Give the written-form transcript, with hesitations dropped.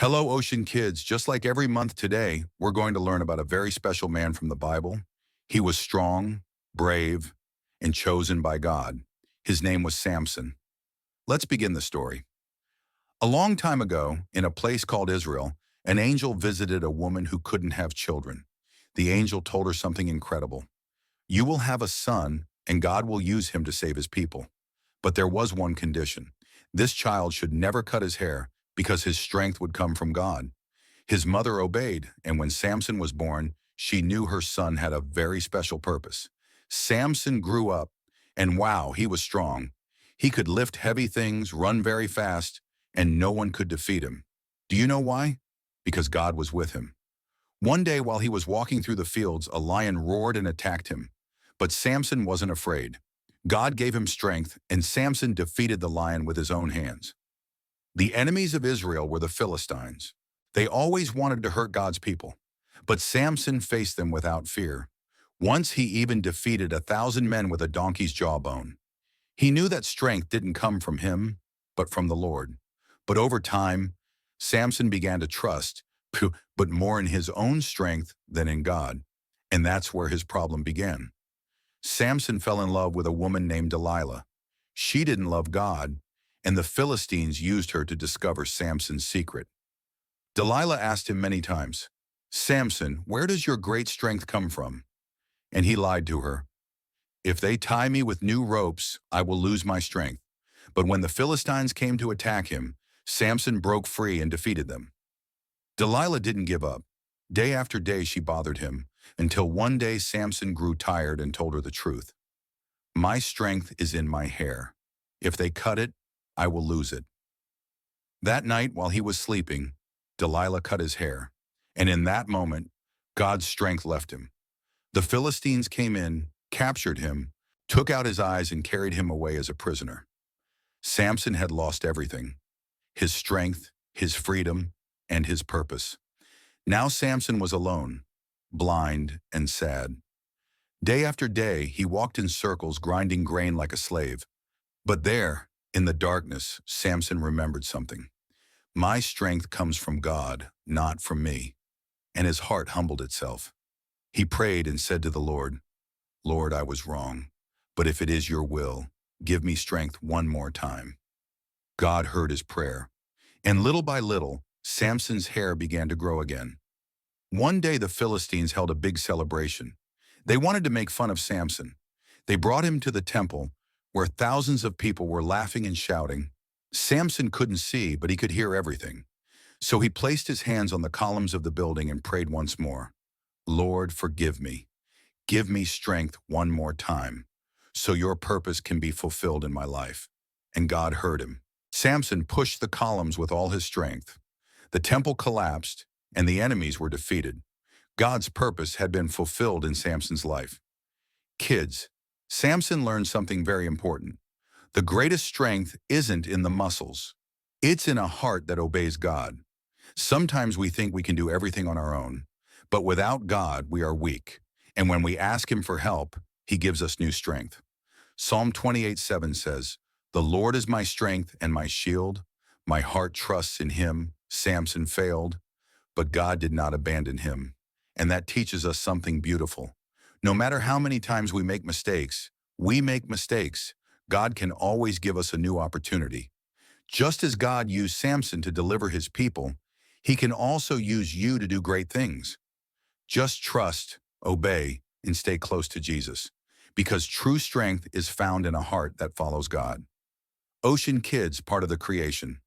Hello, Ocean Kids. Just like every month today, we're going to learn about a very special man from the Bible. He was strong, brave, and chosen by God. His name was Samson. Let's begin the story. A long time ago, in a place called Israel, an angel visited a woman who couldn't have children. The angel told her something incredible. You will have a son, and God will use him to save his people. But there was one condition. This child should never cut his hair, because his strength would come from God. His mother obeyed, and when Samson was born, she knew her son had a very special purpose. Samson grew up, and wow, he was strong. He could lift heavy things, run very fast, and no one could defeat him. Do you know why? Because God was with him. One day while he was walking through the fields, a lion roared and attacked him. But Samson wasn't afraid. God gave him strength, and Samson defeated the lion with his own hands. The enemies of Israel were the Philistines. They always wanted to hurt God's people, but Samson faced them without fear. Once he even defeated 1,000 men with a donkey's jawbone. He knew that strength didn't come from him, but from the Lord. But over time, Samson began to trust, but more in his own strength than in God. And that's where his problem began. Samson fell in love with a woman named Delilah. She didn't love God, and the Philistines used her to discover Samson's secret. Delilah asked him many times, "Samson, where does your great strength come from?" And he lied to her. "If they tie me with new ropes, I will lose my strength." But when the Philistines came to attack him, Samson broke free and defeated them. Delilah didn't give up. Day after day she bothered him, until one day Samson grew tired and told her the truth. "My strength is in my hair. If they cut it, I will lose it." That night, while he was sleeping, Delilah cut his hair, and in that moment, God's strength left him. The Philistines came in, captured him, took out his eyes, and carried him away as a prisoner. Samson had lost everything: his strength, his freedom, and his purpose. Now Samson was alone, blind, and sad. Day after day, he walked in circles, grinding grain like a slave. But there, in the darkness, Samson remembered something. My strength comes from God, not from me. And his heart humbled itself. He prayed and said to the Lord, "Lord, I was wrong, but if it is your will, give me strength one more time." God heard his prayer, and little by little, Samson's hair began to grow again. One day the Philistines held a big celebration. They wanted to make fun of Samson. They brought him to the temple, where thousands of people were laughing and shouting. Samson couldn't see, but he could hear everything. So he placed his hands on the columns of the building and prayed once more. "Lord, forgive me. Give me strength one more time, so your purpose can be fulfilled in my life." And God heard him. Samson pushed the columns with all his strength. The temple collapsed, and the enemies were defeated. God's purpose had been fulfilled in Samson's life. Kids, Samson learned something very important. The greatest strength isn't in the muscles. It's in a heart that obeys God. Sometimes we think we can do everything on our own, but without God, we are weak. And when we ask him for help, he gives us new strength. Psalm 28:7 says, "The Lord is my strength and my shield. My heart trusts in him." Samson failed, but God did not abandon him. And that teaches us something beautiful. No matter how many times we make mistakes, God can always give us a new opportunity. Just as God used Samson to deliver his people, he can also use you to do great things. Just trust, obey, and stay close to Jesus, because true strength is found in a heart that follows God. Ocean Kids, part of the creation.